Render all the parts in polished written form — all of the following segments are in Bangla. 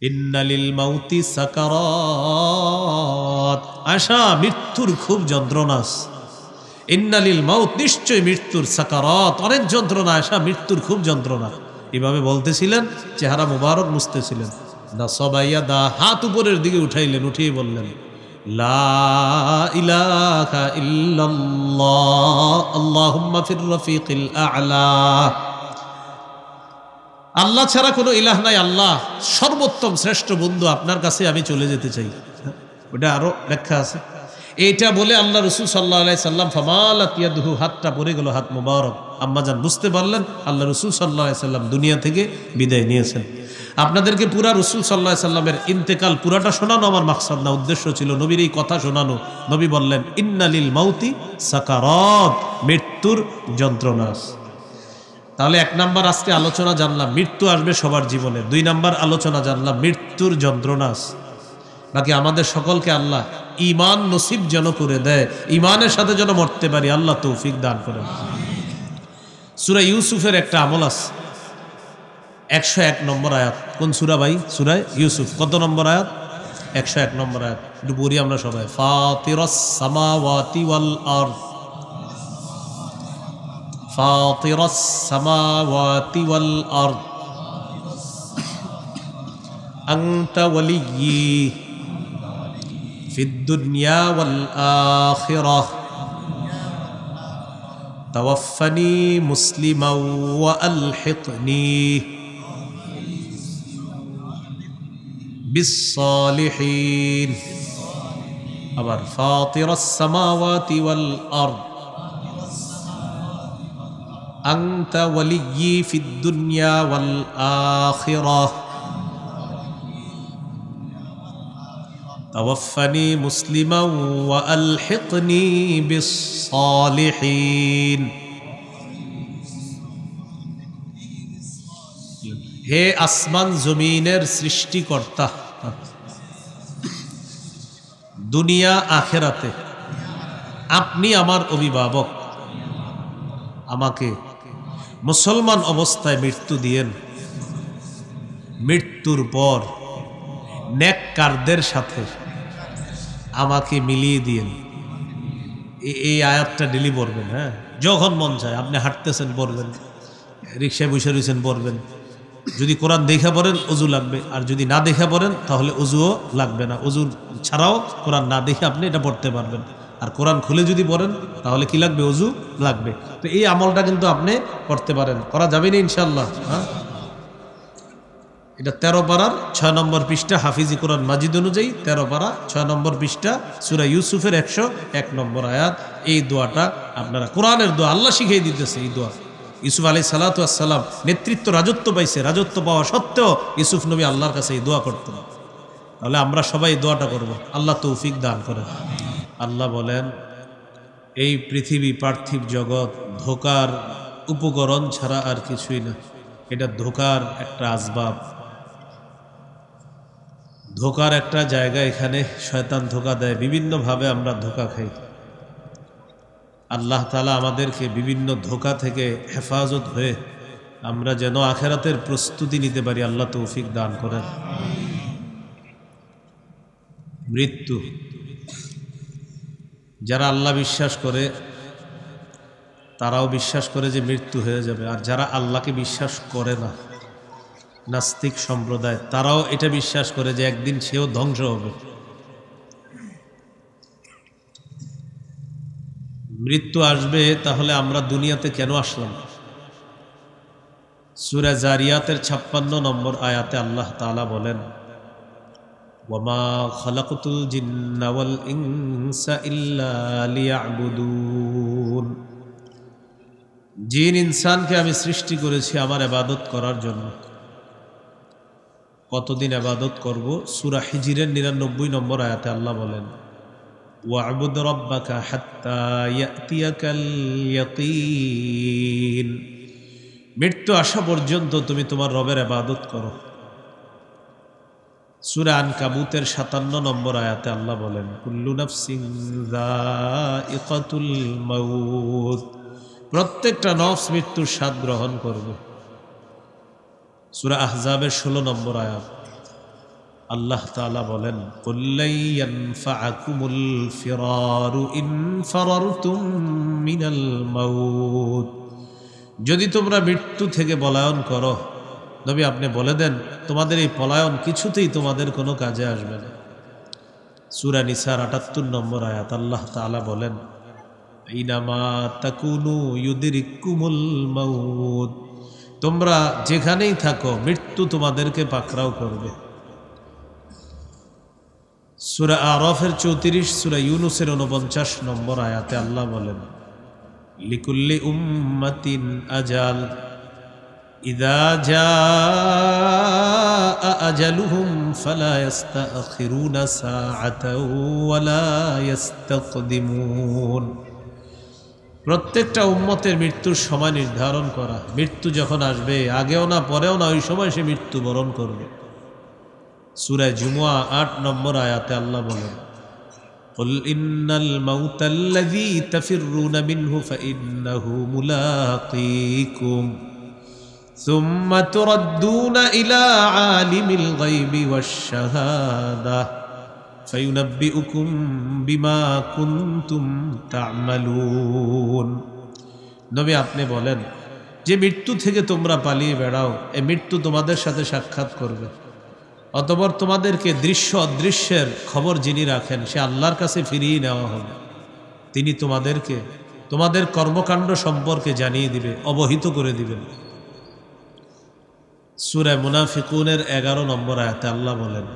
ইন্নালিল মাউতি সাকারাত, আশা মৃত্যুর খুব যন্ত্রণা। ইন্নালিল মাউত, নিশ্চয় মৃত্যুর, সাকারাত অনেক যন্ত্রণা, আশা মৃত্যুর খুব যন্ত্রণা। এভাবে বলতেছিলেন, চেহারা মুবারক মুছতেছিলেন। নাসাবাইয়া দা, হাত উপরের দিকে উঠাইলেন, উঠিয়ে বললেন লা ইলাহা ইল্লাল্লাহ আল্লাহুম্মা ফির রফিকিল আ'লা। আল্লাহ ছাড়া কোনো ইলাহ নাই, আল্লাহ সর্বোত্তম শ্রেষ্ঠ বন্ধু, আপনার কাছে আমি চলে যেতে চাই। ওটা আরো ব্যাখ্যা আছে। এইটা বলে আল্লাহ রসুল সাল্লাল্লাহু আলাইহি সাল্লাম ফামালাত ইয়াদুহু, হাতটা পড়ে গেল, হাত মুবারক। আম্মাজান বুঝতে পারলেন আল্লাহ রসুল সাল্লাল্লাহু আলাইহি সাল্লাম দুনিয়া থেকে বিদায় নিয়েছেন। আপনাদেরকে পুরা রসুল সাল্লাল্লাহু আলাইহি সাল্লামের ইন্তেকাল পুরাটা শোনানো আমার মাকসাদ না, উদ্দেশ্য ছিল নবীর এই কথা শোনানো। নবী বললেন ইন্নালিল মাউতি সাকারাত, মৃত্যুর যন্ত্রণা। তাহলে 1 নাম্বার আজকে আলোচনা জানলাম, মৃত্যু আসবে সবার জীবনে। 2 নাম্বার আলোচনা জানলাম, মৃত্যুর যন্ত্রণা। বাকি আমাদের সকলকে আল্লাহ ঈমান নসিব যেন করে দেয়, ঈমানের সাথে যেন মরতে পারি, আল্লাহ তৌফিক দান করেন। সূরা ইউসুফের একটা আমল আছে, 101 নম্বর আয়াত। কোন সূরা ভাই? সূরা ইউসুফ। কত নম্বর আয়াত? 101 নম্বর আয়াত। একটু পড়ি আমরা সবাই। ফাতিরাস সামাওয়াতি ওয়াল আরদ, ফাতিরাস সামাওয়াতি ওয়াল আরদ আনতা ওয়ালিয়্যি ফিদ দুনিয়া ওয়াল আখিরাহ তাওয়াফফানি মুসলিমান ওয়া আলহিকনি বিস সালিহিন। আবার ফাতিরাস সামাওয়াতি ওয়াল আরদ আনতা ওয়ালিয়্যি ফিদ দুনিয়া ওয়াল আখিরাহ তাওয়াফফানি মুসলিমান ওয়া আলহিকনি বিস সালিহিন। হে আসমান জমিনের সৃষ্টিকর্তা, দুনিয়া আখিরাতে আপনি আমার অভিভাবক, আমাকে মুসলমান অবস্থায় মৃত্যু দিয়েন, মৃত্যুর পর নেককারদের সাথে আমাকে মিলিয়ে দিয়েন। এই আয়াতটা ডেলি পড়বেন। হ্যাঁ, যখন মন চায়, আপনি হাঁটতেছেন পড়বেন, রিক্সায় বসে রয়েছেন পড়বেন। যদি কোরআন দেখা পড়েন অজু লাগবে, আর যদি না দেখা পড়েন তাহলে অজুও লাগবে না। অজু ছাড়াও কোরআন না দেখে আপনি এটা পড়তে পারবেন। আর কোরআন খুলে যদি পড়েন তাহলে কি লাগবে? অজু লাগবে। তো এই আমলটা কিন্তু আপনি করতে পারেন, করা যাবে না ইনশাআল্লাহ। হ্যাঁ, এটা 13 পারার 6 নম্বর পৃষ্ঠা, হাফিজি কোরআন মাজিদ অনুযায়ী 13 পারা 6 নম্বর পৃষ্ঠা, সূরা ইউসুফের 101 নম্বর আয়াত। এই দোয়াটা আপনারা, কোরআনের দোয়া, আল্লাহ শিখিয়ে দিতেছে এই দোয়া। ইউসুফ আলাইহিস সালাতু ওয়াস সালাম নেতৃত্ব, রাজত্ব পাইছে, রাজত্ব পাওয়া সত্ত্বেও ইউসুফ নবী আল্লাহর কাছে এই দোয়া করতেন। তাহলে আমরা সবাই এই দোয়াটা করব, আল্লাহ তৌফিক দান করেন। আল্লাহ বলেন, এই পৃথিবী, পার্থিব জগৎ ধোকার উপকরণ ছাড়া আর কিছুই না। এটা ধোকার একটা আসবাব, ধোকার একটা জায়গা। এখানে শয়তান ধোকা দেয়, বিভিন্নভাবে আমরা ধোকা খাই। আল্লাহ তাআলা আমাদেরকে বিভিন্ন ধোকা থেকে হেফাজত হয়ে আমরা যেন আখিরাতের প্রস্তুতি নিতে পারি, আল্লাহ তৌফিক দান করেন। মৃত্যু, যারা আল্লাহ বিশ্বাস করে তারাও বিশ্বাস করে যে মৃত্যু হয়ে যাবে, আর যারা আল্লাহকে বিশ্বাস করে না, নাস্তিক সম্প্রদায়, তারাও এটা বিশ্বাস করে যে একদিন সেও ধ্বংস হবে। মৃত্যু আসবে, তাহলে আমরা দুনিয়াতে কেন আসলাম? সূরা জারিয়াতের 56 নম্বর আয়াতে আল্লাহ তাআলা বলেন, ওয়ামা খালাকতুল জিন্না ওয়াল ইনসা ইল্লা লিয়াবুদুন। জিন ইনসানকে আমি সৃষ্টি করেছি আমার ইবাদত করার জন্য। কতদিন ইবাদত করব? সূরা হিজরের 99 নম্বর আয়াতে আল্লাহ বলেন, ওয়া'বুদ রাব্বাকা হাত্তা ইয়াতিয়াকাল ইয়াকিন। মৃত্যু আসা পর্যন্ত তুমি তোমার রবের ইবাদত করো। সূরা আনকাবুতের 57 নম্বর আয়াতে আল্লাহ বলেন, কুল্লু নাফসিন যায়িকাতুল মাউত। প্রত্যেকটা নফস মৃত্যুর স্বাদ গ্রহণ করবে। সূরা আহজাবের 16 নম্বর আয়াত, আল্লাহ তাআলা বলেন, কুল লাই ইয়ানফাআকুমুল ফিরারু ইন ফারারতুম মিনাল মাউত। যদি তোমরা মৃত্যু থেকে পলায়ন করো, নবী আপনি বলে দেন তোমাদের এই পলায়ন কিছুতেই তোমাদের কোনো কাজে আসবে না। সূরা নিসার ৭৮ নম্বর আয়াত আল্লাহ তাআলা বলেন, আইনামা তাকুনু ইউদরিকুমুল মাউত। তোমরা যেখানেই থাকো মৃত্যু তোমাদেরকে পাকড়াও করবে। সূরা আরাফের ৩৪, সূরা ইউনূসের ৪৯ নম্বর আয়াতে আল্লাহ বলেন, লিকুল্লি উম্মাতিন আজাল ইযা জাআ আজালুহুম ফালা ইস্তাখিরুনা সাআতাও ওয়ালা ইস্তাকদিমুন। প্রত্যেকটা উম্মতের মৃত্যুর সময় নির্ধারণ করা। মৃত্যু যখন আসবে, আগেও না পরেও না, ওই সময় সে মৃত্যুবরণ করবে। সূরা জুমুয়া ৮ নম্বর আয়াতে আল্লাহ বলেন, কুল ইন্নাল মাউতাল্লাযী তাফিররুনা মিনহু ফাইন্নাহু মুলাকীকুম সুম্মা তুরাদ্দুনা ইলা আলিমিল গায়বি ওয়াশ শাহাদাহ ফায়ুনাব্বিউকুম বিমা কুনতুম তা'মালুন। নবী আপনি বলেন, যে মৃত্যু থেকে তোমরা পালিয়ে বেড়াও, এই মৃত্যু তোমাদের সাথে সাক্ষাৎ করবে। অতঃপর তোমাদেরকে দৃশ্য অদৃশ্যের খবর যিনি রাখেন, সে আল্লাহর কাছে ফিরিয়ে নেওয়া হবে। তিনি তোমাদেরকে তোমাদের কর্মকাণ্ড সম্পর্কে জানিয়ে দিবে, অবহিত করে দিবেন। সূরা মুনাফিকুনের ১১ নম্বর আয়াতে আল্লাহ বলেন,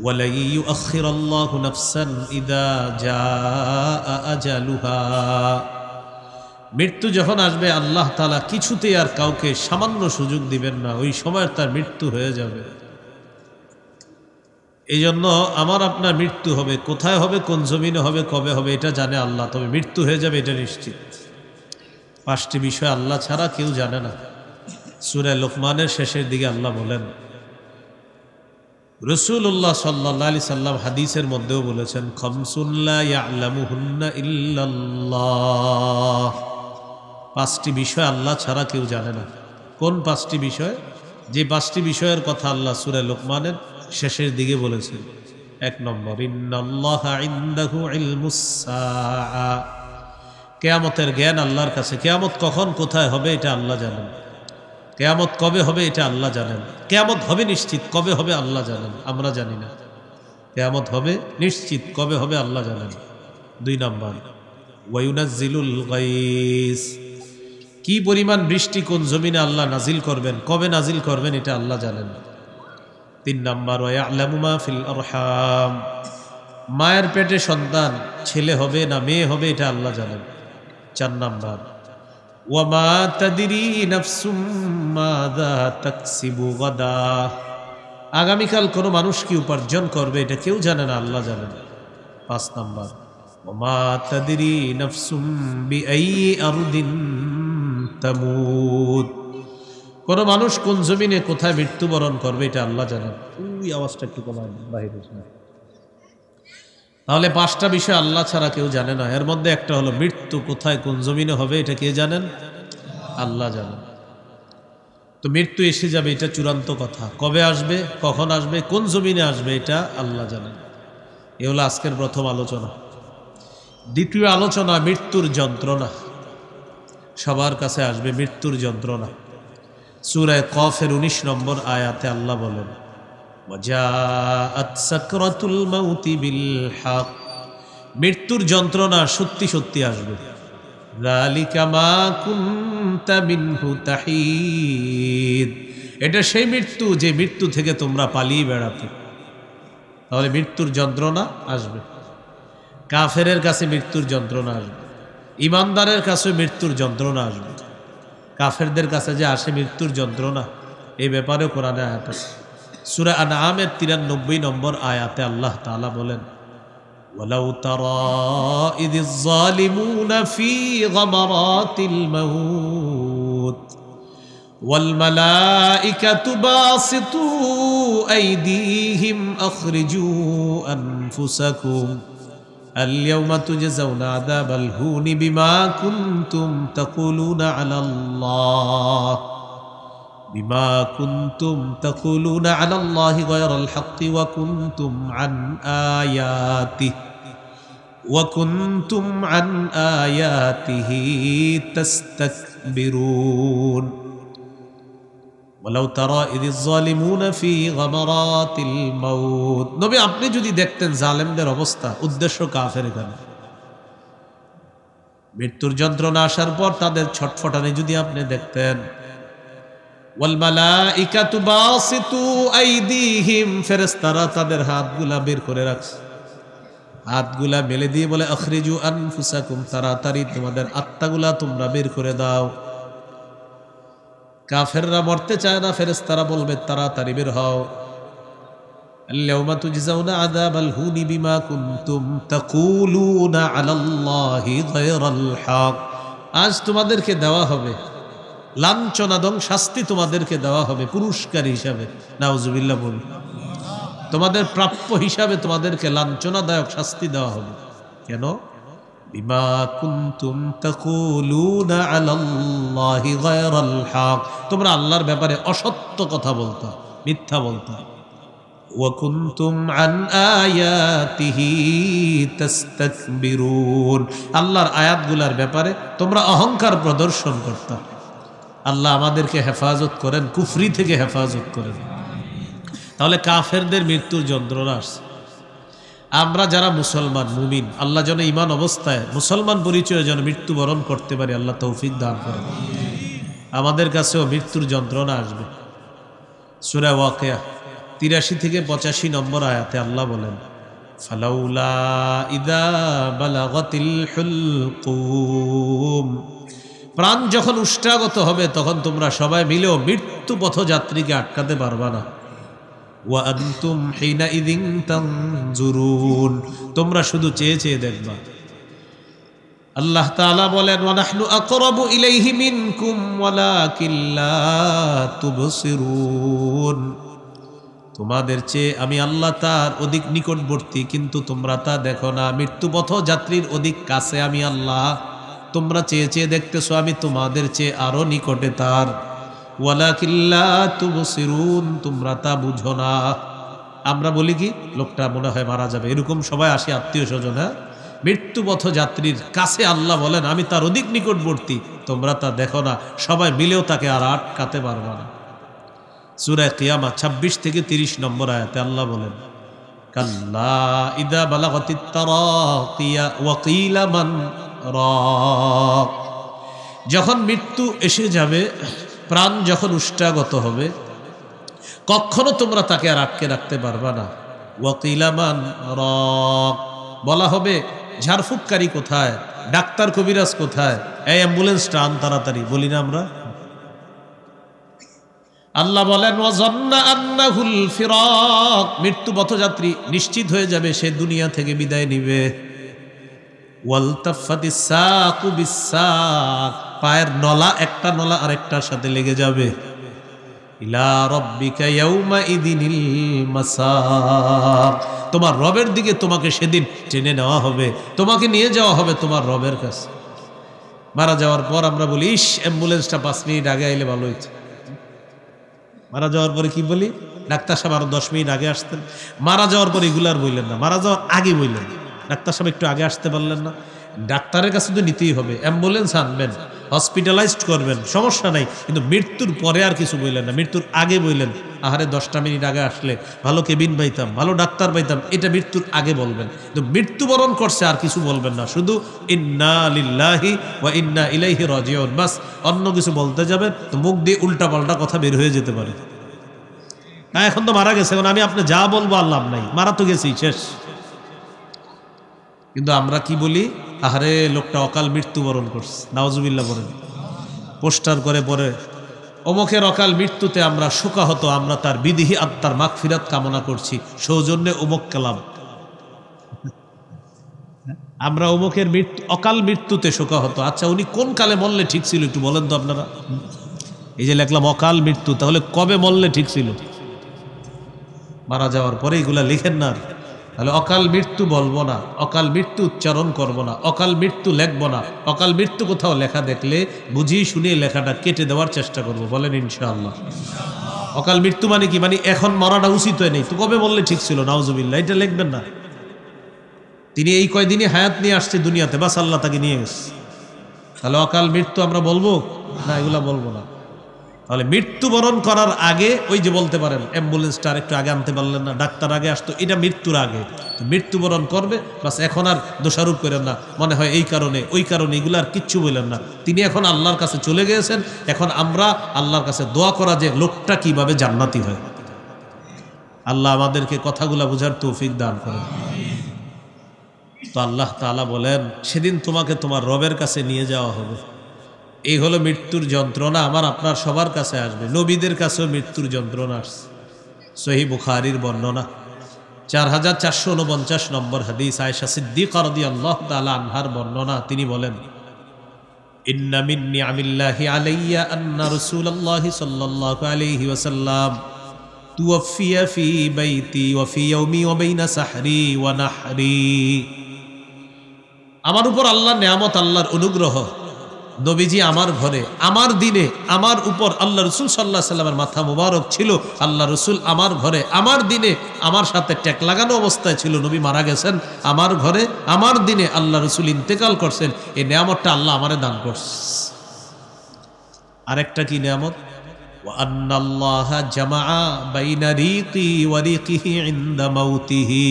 ওয়ালা ইউআখিরুল্লাহু নাফসান ইযা জাআ আজালুহা। মৃত্যু যখন আসবে আল্লাহ তাআলা কিছুতেই আর কাউকে সামান্য সুযোগ দিবেন না, ওই সময় তার মৃত্যু হয়ে যাবে। এই জন্য আমার আপনার মৃত্যু হবে, কোথায় হবে, কোন জমিনে হবে, কবে হবে এটা জানে আল্লাহ, তবে মৃত্যু হয়ে যাবে এটা নিশ্চিত। ৫টি বিষয় আল্লাহ ছাড়া কেউ জানে না। সূরা লোকমানের শেষের দিকে আল্লাহ বলেন, রাসূলুল্লাহ সাল্লাল্লাহু আলাইহি সাল্লাম হাদিসের মধ্যেও বলেছেন, খামসুন লা ইয়ালামুহুন্না ইল্লাল্লাহ। ৫টি বিষয় আল্লাহ ছাড়া কেউ জানে না। কোন ৫টি বিষয়? যে ৫টি বিষয়ের কথা আল্লাহ সূরা লোকমানের শেষের দিকে বলেছেন। ১ নম্বর, ইন্নাল্লাহা ইনদাহু ইলমুস সাআ। কিয়ামতের জ্ঞান আল্লাহর কাছে। কিয়ামত কখন কোথায় হবে এটা আল্লাহ জানেন। কিয়ামত কবে হবে এটা আল্লাহ জানেন। কিয়ামত হবে নিশ্চিত, কবে হবে আল্লাহ জানেন, আমরা জানি না। কিয়ামত হবে নিশ্চিত, কবে হবে আল্লাহ জানেন। ২ নম্বর, ওয়ায়ুনাজ্জিলুল গায়স। কি পরিমাণ বৃষ্টি কোন জমিনে আল্লাহ নাজিল করবেন, কবে নাজিল করবেন এটা আল্লাহ জানেন। ৩ নম্বর, ওয়ায়ালামু মা ফিল আরহাম। মায়ের পেটে সন্তান ছেলে হবে না মেয়ে হবে এটা আল্লাহ জানেন। ৪ নম্বর, ওয়ামা তাদরি নাফসুম মাযা তাকসিবু গাদা। আগামীকাল কোনো মানুষ কি উপার্জন করবে এটা কেউ জানে না, আল্লাহ জানেন। ৫ নম্বর, ওয়ামা তাদরি নাফসুম বিআইয়ি আরদিন তামুত। কোনো মানুষ কোন জমিনে কোথায় মৃত্যুবরণ করবে এটা আল্লাহ জানেন। ওই আওয়াজটা একটু কমায় বাহিরে। তাহলে ৫টা বিষয় আল্লাহ ছাড়া কেউ জানে না। এর মধ্যে একটা হলো মৃত্যু কোথায় কোন জমিনে হবে এটা কে জানেন? আল্লাহ জানেন। তো মৃত্যু এসে যাবে এটা চূড়ান্ত কথা। কবে আসবে, কখন আসবে, কোন জমিনে আসবে এটা আল্লাহ জানেন। এ হলো আজকের প্রথম আলোচনা। দ্বিতীয় আলোচনা, মৃত্যুর যন্ত্রণা। সবার কাছে আসবে মৃত্যুর যন্ত্রণা। সূরা কফের ১৯ নম্বর আয়াতে আল্লাহ বলেন, ওয়াজাআত সাকরাতুল মাউতি বিল হক। মৃত্যুর যন্ত্রণা সত্যি সত্যি আসবে। যালিকা মা কুনতা মিনহু তাহিদ। এটা সেই মৃত্যু যে মৃত্যু থেকে তোমরা পালিয়ে বেড়াতে। তাহলে মৃত্যুর যন্ত্রণা আসবে। কাফেরের কাছে মৃত্যুর যন্ত্রণা আসবে, ইমানদারের কাছে মৃত্যুর যন্ত্রণা আসবে। কাফেরদের কাছে যে আসে মৃত্যুর যন্ত্রণা, এই ব্যাপারেও কোরআনে আয়াত আছে। সূরা আনআমের ৯৩ নম্বর আয়াতে আল্লাহ তাআলা বলেন, ওয়ালাউ তারা ইযিজ যালিমুনা ফি গামারাতিল মাউত ওয়াল মালাইকাতু বাসিতু আইদিহিম আখরিজু আনফুসাকুম اليوم تجزون عذاب الهون بما كنتم تقولون على الله বিমা কুনতুম তাকুলুনা আলাল্লাহি গায়রাল হাক্কি ওয়া কুনতুম আন আয়াতিহি তাস্তাকবিরুন ওয়ালাউ তারা ইযিজ যালিমুনা ফি গামারাতিল মাউত। নবী আপনি যদি দেখতেন জালেমদের অবস্থা, উদ্দেশ্য কাফের, এখানে মৃত্যুর যন্ত্রণা আসার পর তাদের ছটফটানি যদি আপনি দেখতেন, ওয়াল মালাইকাতু বাসিতু আইদিহিম, ফেরেশতারা তাদের হাতগুলা বের করে রাখছে, হাতগুলা মেলে দিয়ে বলে আখরিজু আনফুসাকুম, তাড়াতাড়ি তোমাদের আত্মাগুলা তোমরা বের করে দাও। কাফেররা মরতে চায় না, ফেরেশতারা বলবে তাড়াতাড়ি বের হও। আল-ইয়াওমা তুজজাউনা আযাবাল হুনি বিমা কুনতুম তাকুলুনা আলাল্লাহি গায়রাল হক, আজ তোমাদেরকে দেওয়া হবে লাঞ্ছনাদং শাস্তি, তোমাদেরকে দেওয়া হবে পুরস্কার হিসাবে, নাউজুবিল্লাহ বলি, তোমাদের প্রাপ্য হিসাবে তোমাদেরকে লাঞ্ছনাদায়ক শাস্তি দেওয়া হবে। কেন? বিমা কুনতুম তাকুলুনা আলাল্লাহি গায়রাল হক, তোমরা আল্লাহর ব্যাপারে অসত্য কথা বলতা, মিথ্যা বলতা। ওয়া কুনতুম আন আয়াতিহি তাস্তাকবিরুন, আল্লাহর আয়াতগুলোর ব্যাপারে তোমরা অহংকার প্রদর্শন করতা। আল্লাহ আমাদেরকে হেফাজত করেন, কুফরি থেকে হেফাজত করেন। তাহলে কাফেরদের মৃত্যুর যন্ত্রণা আসছে। আমরা যারা মুসলমান মুমিন, আল্লাহ যেন ঈমান অবস্থায় মুসলমান পরিচয়ে যেন মৃত্যুবরণ করতে পারি, আল্লাহ তৌফিক দান করেন। আমাদের কাছেও মৃত্যুর যন্ত্রণা আসবে। সূরা ওয়াকিয়া 83 থেকে 85 নম্বর আয়াতে আল্লাহ বলেন, ফালাউলা ইযা বালাগাতিল হুলকুম, প্রাণ যখন উষ্টাগত হবে তখন তোমরা সবাই মিলেও মৃত্যু পথযাত্রীকে আটকাতে পারবা না। ওয়া আনতুম হিনাইযিন তানজুরুন, তোমরা শুধু চেয়ে চেয়ে দেখবা। আল্লাহ তাআলা বলেন, ওয়া নাহনু আকরাবু ইলাইহি মিনকুম ওয়ালাকিন লা তুবসিরুন, তোমাদের চেয়ে আমি আল্লাহ তার অধিক নিকটবর্তী, কিন্তু তোমরা তা দেখো না। মৃত্যু পথযাত্রীর অধিক কাছে আমি আল্লাহ, তোমরা চেয়ে চেয়ে দেখতেছো, আমি তোমাদের চেয়ে আরো নিকটে তার। ওয়ালাকিন লা তুবসিরুন, তোমরা তা বুঝো না। আমরা বলি কি, লোকটা মনে হয় মারা যাবে, এরকম সবাই আসে আত্মীয় স্বজন, হ্যাঁ, মৃত্যু পথযাত্রীর কাছে আল্লাহ বলেন আমি তার অধিক নিকটবর্তী, তোমরা তা দেখো না, সবাই মিলেও তাকে আর আটকাতে পারবা না। সূরা কিয়ামত 26 থেকে 30 নম্বর আয়াতে আল্লাহ বলেন, কাল্লা ইযা বালাগাতিত তারাকিয়া ওয়া কিলা মান রাক, যখন মৃত্যু এসে যাবে, প্রাণ যখন উষ্টাগত হবে, কখনো তোমরা তাকে আর আটকে রাখতে পারবা না। ওয়া কিলা মান রাক, বলা হবে ঝাড়ফুঁককারী কোথায়, ডাক্তার কবিরাজ কোথায়, এই অ্যাম্বুলেন্সটা আন তাড়াতাড়ি, বলি না আমরা। আল্লাহ বলেন, ওয়াজান্না আন্নাহুল ফিরাক, মৃত্যু পথযাত্রী নিশ্চিত হয়ে যাবে সে দুনিয়া থেকে বিদায় নিবে। ওয়ালতাফাতিস সাকু বিসাক, পায়ের নলা একটা নলা আরেকটার সাথে লেগে যাবে। ইলা রাব্বিকা ইয়াউমা ইদিনিল মাসাক, তোমার রবের দিকে তোমাকে সেদিন টেনে নেওয়া হবে, তোমাকে নিয়ে যাওয়া হবে তোমার রবের কাছে। মারা যাওয়ার পর আমরা বলি, ইস অ্যাম্বুলেন্সটা 5 মিনিট আগে আইলে ভালো হইতো। মারা যাওয়ার পরে কি বলি, ডাক্তার সাহেব আরো 10 মিনিট আগে আসতেন। মারা যাওয়ার পরে এগুলো আর বললেন না, মারা যাওয়ার আগে বললেন, ডাক্তার সাহেব একটু আগে আসতে পারলেন না। ডাক্তারের কাছে তো নিতেই হবে, অ্যাম্বুলেন্স আনবেন, হসপিটালাইজড করবেন, সমস্যা নাই, কিন্তু মৃত্যুর পরে আর কিছু বললেন না। মৃত্যুর আগে বললেন, আহারে 10টা মিনিট আগে আসলে ভালো কেবিন পাইতাম, ভালো ডাক্তার পাইতাম, এটা মৃত্যুর আগে বলবেন। কিন্তু মৃত্যুবরণ করছে আর কিছু বলবেন না, শুধু ইন্না লিল্লাহি ওয়া ইন্না ইলাইহি রাজিউন, বাস। অন্য কিছু বলতে যাবেন তো মুখ দিয়ে উল্টা পাল্টা কথা বের হয়ে যেতে পারে। না, এখন তো মারা গেছে, এখন আমি আপনি যা বলবো আর লাভ নাই, মারা তো গেছি, শেষ। কিন্তু আমরা কি বলি, আহারে লোকটা অকাল মৃত্যুবরণ করছে, নাউজুবিল্লাহ বলেন, পোস্টার করে পরে অমুকের অকাল মৃত্যুতে আমরা শোকাহত, আমরা তার বিদেহী আত্মার মাগফিরাত কামনা করছি, সৌজন্যে অমুক কালাম। আমরা অমুকের অকাল মৃত্যুতে শোকাহত। আচ্ছা, উনি কোন কালে মরলে ঠিক ছিল একটু বলেন তো আপনারা। এই যে লিখলাম অকাল মৃত্যু, তাহলে কবে মরলে ঠিক ছিল? মারা যাওয়ার পরে এগুলা লিখেন না। তাহলে অকাল মৃত্যু বলবো না, অকাল মৃত্যু উচ্চারণ করব না, অকাল মৃত্যু লিখবো না। অকাল মৃত্যু কোথাও লেখা দেখলে বুঝিয়ে শুনিয়ে লেখাটা কেটে দেওয়ার চেষ্টা করব, বলেন ইনশাআল্লাহ। অকাল মৃত্যু মানে কি? মানে এখন মরাটা উচিত হয় নেই, তো কবে বললে ঠিক ছিল, নাউজুবিল্লাহ, এটা লিখবেন না। তিনি এই কয়দিনই হায়াত নিয়ে আসছে দুনিয়াতে, বাস আল্লাহ তাকে নিয়ে গেছে। তাহলে অকাল মৃত্যু আমরা বলবো না, এগুলা বলবো না। তাহলে মৃত্যুবরণ করার আগে ওই যে বলতে পারেন অ্যাম্বুলেন্সটা আরেকটু আগে আনতে পারলেন না, ডাক্তার আগে আসতো, এটা মৃত্যুর আগে। তো মৃত্যুবরণ করবে বাস, এখন আর দোষারোপ করেন না, মনে হয় এই কারণে ওই কারণে, এগুলো আর কিচ্ছু বললেন না। তিনি এখন আল্লাহর কাছে চলে গিয়েছেন, এখন আমরা আল্লাহর কাছে দোয়া করা যে লোকটা কিভাবে জান্নাতি হয়। আল্লাহ আমাদেরকে কথাগুলা বোঝার তৌফিক দান করেন। তো আল্লাহ তাআলা বলেন সেদিন তোমাকে তোমার রবের কাছে নিয়ে যাওয়া হবে। এই হলো মৃত্যুর যন্ত্রণা, আমার আপনার সবার কাছে আসবে। নবীদের কাছেও মৃত্যুর যন্ত্রণা আসছে। সহিহ বুখারীর বর্ণনা 4449 নম্বর হাদিস, আয়েশা সিদ্দিকা রাদিয়াল্লাহু তাআলা আনহার বর্ণনা। তিনি বলেন, ইন্না মিন নিআমিল্লাহি আলাইয়া আন্না রাসূলুল্লাহি সাল্লাল্লাহু আলাইহি ওয়াসাল্লাম তুওয়াফিয়া ফি বাইতি ওয়া ফি ইয়াউমি ওয়া বাইনা সাহরি ওয়া নাহরি। আমার উপর আল্লাহর নিয়ামত, আল্লাহর অনুগ্রহ, নবীজি আমার ঘরে আমার দিনে আমার উপর, আল্লাহ রসুল সাল্লাল্লাহু আলাইহি সাল্লামের মাথা মুবারক ছিল, আল্লাহ রসুল আমার ঘরে আমার দিনে আমার সাথে ট্যাক লাগানো অবস্থায় ছিল। নবী মারা গেছেন আমার ঘরে আমার দিনে, আল্লাহ রসুল ইন্তেকাল করছেন। এই নিয়ামতটা আল্লাহ আমারে দান করছে। আরেকটা কি নিয়ামত? ওয়া আন্নাল্লাহা জামাআ বাইনা রিকি ওয়া রিকিহি ইনদা মাউতিহি।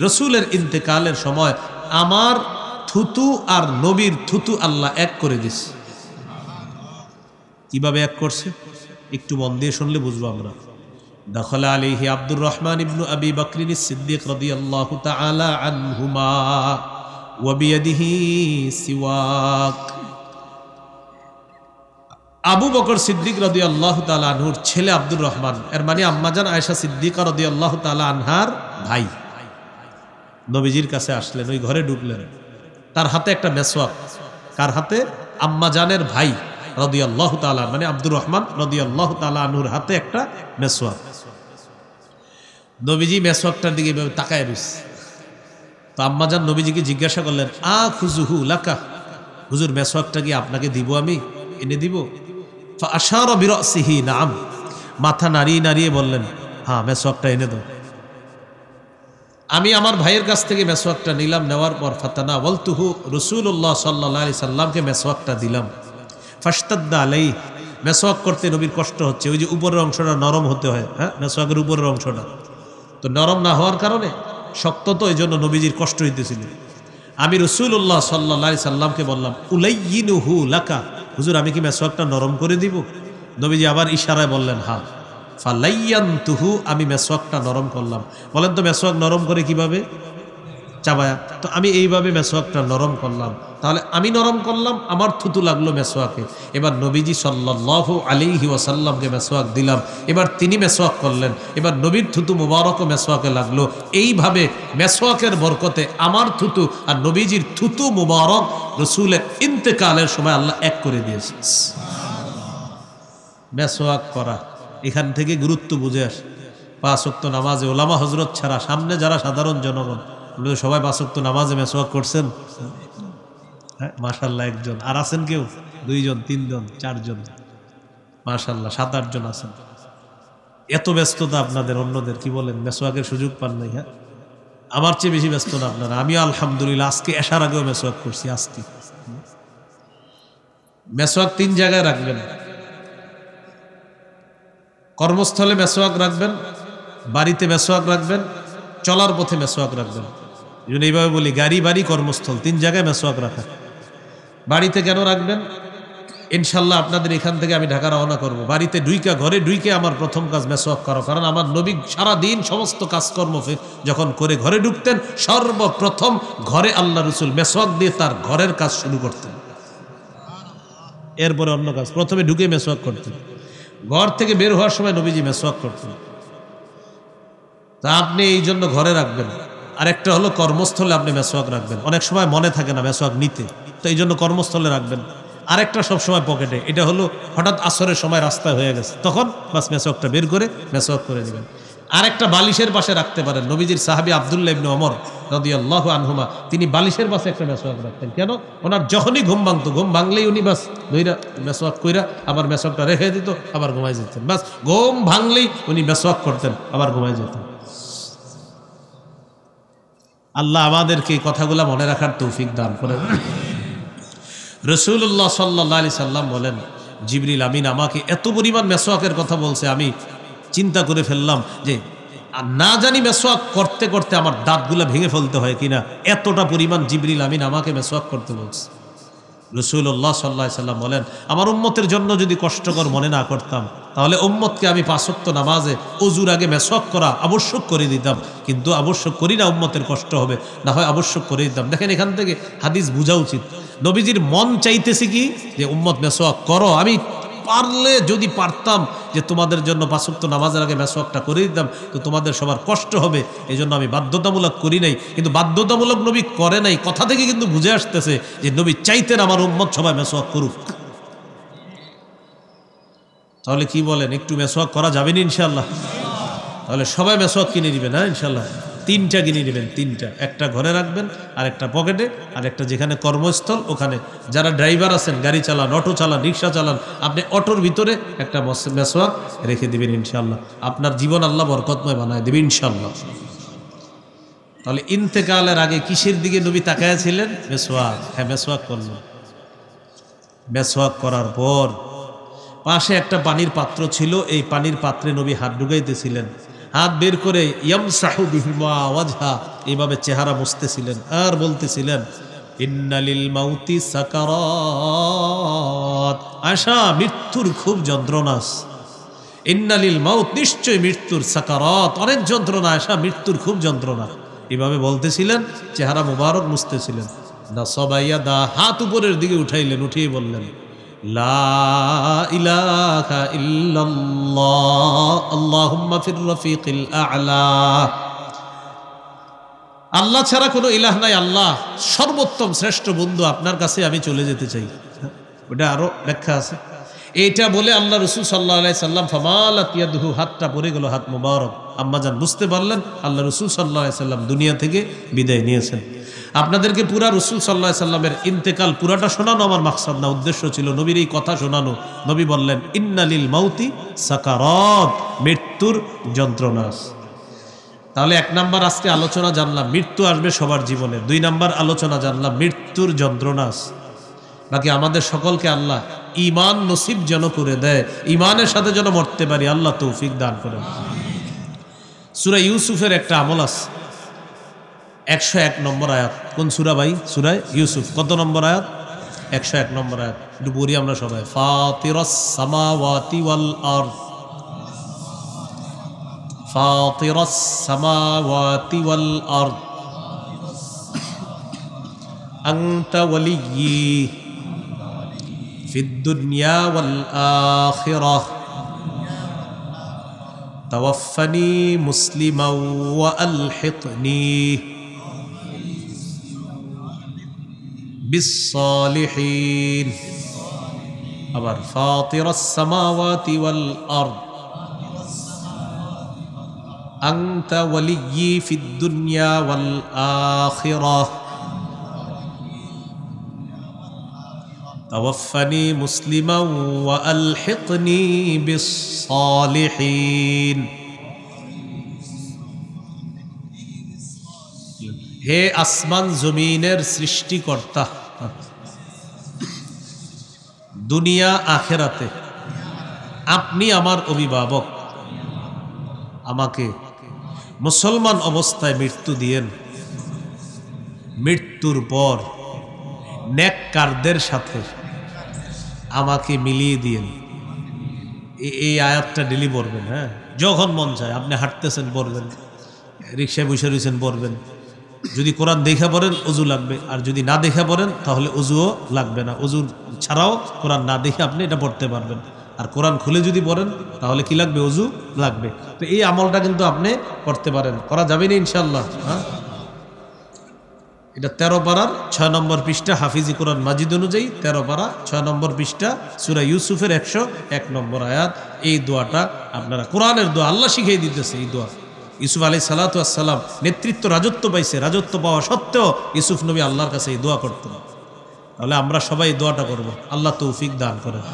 রসুলের ইন্তেকালের সময় আমার থুতু আর নবীর থুতু আল্লাহ এক করে দিছে। কিভাবে এক করছে একটু মন দিয়ে শুনলে বুঝবো আমরা। দাখালা আলাইহি আব্দুর রহমান ইবনু আবি বকর সিদ্দিক রাদিয়াল্লাহু তাআলা আনহুমা ওয়া বিয়াদিহি সিওয়াক। আবু বকর সিদ্দিক রাদিয়াল্লাহু তাআলা আনহুর ছেলে আব্দুর রহমান, এর মানে আম্মাজান আয়েশা সিদ্দিকা রাদিয়াল্লাহু তাআলা আনহার ভাই, নবীজির কাছে আসলেন, ওই ঘরে ঢুকলেন। তার হাতে একটা মেসওয়াক। কার হাতে? আম্মাজানের ভাই রাদিয়াল্লাহু তাআলা, মানে আব্দুর রহমান রাদিয়াল্লাহু তাআলা আনহুর হাতে একটা মেসওয়াক। নবীজি মেসওয়াকটার দিকে এভাবে তাকায় রইছে। তো আম্মাজান নবীজিকে জিজ্ঞাসা করলেন, আখুযুহু লাকা, হুজুর মেসওয়াকটা কি আপনাকে দিব, আমি এনে দিব? ফাআশারা বিরাসিহি নাম, মাথা নাড়িয়ে নাড়িয়ে বললেন, হ্যাঁ মেসওয়াকটা এনে দাও। আমি আমার ভাইয়ের কাছ থেকে মেসওয়াকটা নিলাম, নেওয়ার পর ফাতানা ওয়ালতুহু রাসূলুল্লাহ সাল্লাল্লাহু আলাইহি সাল্লামকে মেসওয়াকটা দিলাম। ফাশতাদ্দা আলাইহি, মেসওয়াক করতে নবীর কষ্ট হচ্ছে, ওই যে উপরের অংশটা নরম হতে হয়, হ্যাঁ মেসওয়াকের উপরের অংশটা তো নরম না হওয়ার কারণে শক্ত, তো এই জন্য নবীজির কষ্ট হইতেছিল। আমি রাসূলুল্লাহ সাল্লাল্লাহু আলাইহি সাল্লামকে বললাম, উলাইয়িনুহু লাকা, হুজুর আমি কি মেসওয়াকটা নরম করে দিব? নবীজি আবার ইশারায় বললেন, হ্যাঁ। ফালাইয়ানতুহু, আমি মেসওয়াকটা নরম করলাম। বলেন তো মেসওয়াক নরম করে কিভাবে? চাবায়া। তো আমি এইভাবে মেসওয়াকটা নরম করলাম। তাহলে আমি নরম করলাম, আমার থুতু লাগলো মেসওয়াকে। এবার নবীজি সাল্লাল্লাহু আলাইহি ওয়াসাল্লামকে মেসওয়াক দিলাম, এবার তিনি মেসওয়াক করলেন, এবার নবীর থুতু মুবারকও মেসওয়াকে লাগলো। এইভাবে মেসওয়াকের বরকতে আমার থুতু আর নবীজির থুতু মুবারক রাসূলের ইন্তেকালের সময় আল্লাহ এক করে দিয়েছে। মেসওয়াক করা, এখান থেকে গুরুত্ব বুঝে আসে। 5 ওয়াক্ত নামাজে ওলামা হজরত ছাড়া সামনে যারা সাধারণ জনগণ, সবাই 5 ওয়াক্ত নামাজে মেসওয়াক করছেন, হ্যাঁ মাশাআল্লাহ। একজন আর আছেন কেউ, 2 জন 3 জন 4 জন, মাশাআল্লাহ 7-8 জন আছেন। এত ব্যস্ততা আপনাদের, অন্যদের কি বলেন মেসওয়াকের সুযোগ পান নাই? হ্যাঁ আমার চেয়ে বেশি ব্যস্ত না আপনারা। আমি আলহামদুলিল্লাহ আজকে এশার আগেও মেসওয়াক করছি। আজকে মেসওয়াক 3 জায়গায় রাখবেন। কর্মস্থলে মেসওয়াক রাখবেন, বাড়িতে মেসওয়াক রাখবেন, চলার পথে মেসওয়াক রাখবেন। এই জন্য এইভাবে বলি, গাড়ি বাড়ি কর্মস্থল 3 জায়গায় মেসওয়াক রাখা। বাড়িতে কেন রাখবেন? ইনশাল্লাহ আপনাদের এখান থেকে আমি ঢাকা রওনা করব, বাড়িতে ঢুইকা ঘরে ঢুইকে আমার প্রথম কাজ মেসওয়াক করা। কারণ আমার নবী সারাদিন সমস্ত কাজকর্ম যখন করে ঘরে ঢুকতেন, সর্বপ্রথম ঘরে আল্লাহ রসুল মেসওয়াক দিয়ে তার ঘরের কাজ শুরু করতেন, এরপরে অন্য কাজ। প্রথমে ঢুকে মেসওয়াক করতেন, ঘর থেকে বের হওয়ার সময় নবীজি মেসওয়াক করতেন। তা আপনি এই জন্য ঘরে রাখবেন। আরেকটা হলো কর্মস্থলে আপনি মেসওয়াক রাখবেন। অনেক সময় মনে থাকে না মেসওয়াক নিতে, তো এই জন্য কর্মস্থলে রাখবেন। আরেকটা সবসময় পকেটে, এটা হলো হঠাৎ আসরের সময় রাস্তায় হয়ে গেছে, তখন বাস মেসওয়াকটা বের করে মেসওয়াক করে নেবেন। আর একটা বালিশের পাশে রাখতে পারেন। নবীজির সাহাবী আব্দুল্লাহ ইবনে ওমর রাদিয়াল্লাহু আনহুমা তিনি বালিশের পাশে একটা মেসওয়াক রাখতেন। কেন? ওনার যখনই ঘুম ভাঙতো, ঘুম ভাঙলেই উনি বাস ধইরা মেসওয়াক কইরা আবার মেসওয়াকটা রেখে দিত, আবার ঘুমাই যেতেন। বাস ঘুম ভাঙলেই উনি মেসওয়াক করতেন, আবার ঘুমাই যেতেন। আল্লাহ আমাদেরকে এই কথাগুলো মনে রাখার তৌফিক দান করেন। রাসূলুল্লাহ সাল্লাল্লাহু আলাইহি সাল্লাম বলেন, জিবরিল আমিন আমাকে এত পরিমাণ মেসওয়াকের কথা বলছে, আমি চিন্তা করে ফেললাম যে না জানি মেসওয়াক করতে করতে আমার দাঁতগুলো ভেঙে ফেলতে হয় কিনা, এতটা পরিমাণ জিবরিল আমিন আমাকে মেসওয়াক করতে বলছে। রাসূলুল্লাহ সাল্লাল্লাহু আলাইহি সাল্লাম বলেন, আমার উম্মতের জন্য যদি কষ্টকর মনে না করতাম, তাহলে উম্মতকে আমি 5 ওয়াক্ত নামাজে ওযুর আগে মেসওয়াক করা আবশ্যক করে দিতাম। কিন্তু আবশ্যক করি না, উম্মতের কষ্ট হবে, না হয় আবশ্যক করে দিতাম। দেখেন এখান থেকে হাদিস বোঝা উচিত, নবীজির মন চাইতেছে কি যে উম্মত মেসওয়াক করো। আমি পারলে যদি পারতাম যে তোমাদের জন্য 5 ওয়াক্ত নামাজের আগে মেসওয়াকটা করে দিতাম, তো তোমাদের সবার কষ্ট হবে, এই জন্য আমি বাধ্যতামূলক করি নাই। কিন্তু বাধ্যতামূলক নবী করে নাই, কথা থেকে কিন্তু বুঝে আসতেছে যে নবী চাইতেন আমার উম্মত সবাই মেসওয়াক করুক। তাহলে কি বলেন, একটু মেসওয়াক করা যাবে না ইনশাআল্লাহ? তাহলে সবাই মেসওয়াক কিনে নেবেন, হ্যাঁ ইনশাআল্লাহ। 3টা কিনে নেবেন, 3টা, একটা ঘরে রাখবেন, আর একটা পকেটে, আর একটা যেখানে কর্মস্থল ওখানে। যারা ড্রাইভার আছেন, গাড়ি চালান, অটো চালান, রিক্সা চালান, আপনি অটোর ভিতরে একটা মেসওয়াক রেখে দিবেন ইনশাআল্লাহ। আপনার জীবন আল্লাহ বরকতময় বানায় দেবে ইনশাআল্লাহ। তাহলে ইন্তেকালের আগে কিসের দিকে নবী তাকায়াছিলেন? মেসওয়াক। হ্যাঁ, মেসওয়াক করলেন। মেসওয়াক করার পর পাশে একটা পানির পাত্র ছিল, এই পানির পাত্রে নবী হাত ঢুকাইতেছিলেন, হাত বের করে ইয়ামসাহু বিহিমা ওয়াজহা, এইভাবে চেহারা মুছতেছিলেন আর বলতেছিলেন, ইন্নালিল মাউতি সাকারাত, আশা মৃত্যুর খুব যন্ত্রণা। ইন্নালিল মাউত, নিশ্চয় মৃত্যুর, সাকারাত অনেক যন্ত্রণা, আশা মৃত্যুর খুব যন্ত্রণা। এইভাবে বলতেছিলেন, চেহারা মুবারক মুছতেছিলেন। নাসাবাইয়া দা, হাত উপরের দিকে উঠাইলেন, উঠিয়ে বললেন, লা ইলাহা ইল্লাল্লাহ আল্লাহুম্মা ফির রফিকিল আ'লা। আল্লাহ ছাড়া কোনো ইলাহ নাই, আল্লাহ সর্বোত্তম শ্রেষ্ঠ বন্ধু, আপনার কাছে আমি চলে যেতে চাই। ওটা আরো ব্যাখ্যা আছে। এইটা বলে আল্লাহ রাসূল সাল্লাল্লাহু আলাইহি সাল্লাম ফামালাত ইয়াদুহু, হাতটা পড়ে গেল, হাত মুবারক। আম্মাজান বুঝতে পারলেন আল্লাহ রাসূল সাল্লাল্লাহু আলাইহি সাল্লাম দুনিয়া থেকে বিদায় নিয়েছেন। আপনাদেরকে পুরা রাসূল সাল্লাল্লাহু আলাইহি সাল্লামের ইন্তেকাল পুরাটা শোনানো আমার মাকসাদ না, উদ্দেশ্য ছিল নবীর এই কথা শোনানো। নবী বললেন, ইন্নালিল মাউতি সাকারাত, মৃত্যুর যন্ত্রণা। তাহলে 1 নাম্বার আজকে আলোচনা জানলাম, মৃত্যু আসবে সবার জীবনে। 2 নাম্বার আলোচনা জানলাম, মৃত্যুর যন্ত্রণা। বাকি আমাদের সকলকে আল্লাহ ঈমান নসিব যেন করে দেয়, ঈমানের সাথে যেন মরতে পারি, আল্লাহ তৌফিক দান করেন। সূরা ইউসুফের একটা আমল আছে, 101 নম্বর আয়াত। কোন সূরা ভাই? সূরা ইউসুফ। কত নম্বর আয়াত? 101 নম্বর আয়াত। একটু পড়ি আমরা সবাই। ফাতিরাস সামাওয়াতি ওয়াল আরদ, ফাতিরাস সামাওয়াতি ওয়াল আরদ আনতা ওয়ালিয়্যি ফিদ দুনিয়া ওয়াল আখিরাহ তাওয়াফফানি মুসলিমান ওয়া আলহিকনি বিস-সালিহিন। আবার ফাতিরাস সামাওয়াতি ওয়াল আরদ আনতা ওয়ালিয়্যি ফিদ দুনিয়া ওয়াল আখিরাহ তাওয়াফফানি মুসলিমান ওয়া আলহিকনি বিস-সালিহিন। হে আসমান জমিনের সৃষ্টিকর্তা, দুনিয়া আখেরাতে আপনি আমার অভিভাবক, আমাকে মুসলমান অবস্থায় মৃত্যু দিয়েন, মৃত্যুর পর নেককারদের সাথে আমাকে মিলিয়ে দিয়েন। এই আয়াতটা ডেলি পড়বেন। হ্যাঁ, যখন মন চায়, আপনি হাঁটতেছেন পড়বেন, রিক্সায় বসে রয়েছেন পড়বেন। যদি কোরআন দেখা পড়েন অজু লাগবে, আর যদি না দেখা পড়েন তাহলে অজুও লাগবে না। অজু ছাড়াও কোরআন না দেখে আপনি এটা পড়তে পারবেন। আর কোরআন খুলে যদি পড়েন তাহলে কি লাগবে? অজু লাগবে। তো এই আমলটা কিন্তু আপনি করতে পারেন, করা যাবে না ইনশাল্লাহ। হ্যাঁ, এটা 13 পারার 6 নম্বর পৃষ্ঠা, হাফিজি কোরআন মাজিদ অনুযায়ী 13 পারা 6 নম্বর পৃষ্ঠা, সূরা ইউসুফের 101 নম্বর আয়াত। এই দোয়াটা আপনারা, কোরআনের দোয়া, আল্লাহ শিখিয়ে দিতেছে এই দোয়া। ইউসুফ আলাইহিস সালাতু ওয়াস সালাম নেতৃত্ব, রাজত্ব পাইছে, রাজত্ব পাওয়া সত্ত্বেও ইউসুফ নবী আল্লাহর কাছে এই দোয়া করতেন। তাহলে আমরা সবাই এই দোয়াটা করব, আল্লাহ তৌফিক দান করেন।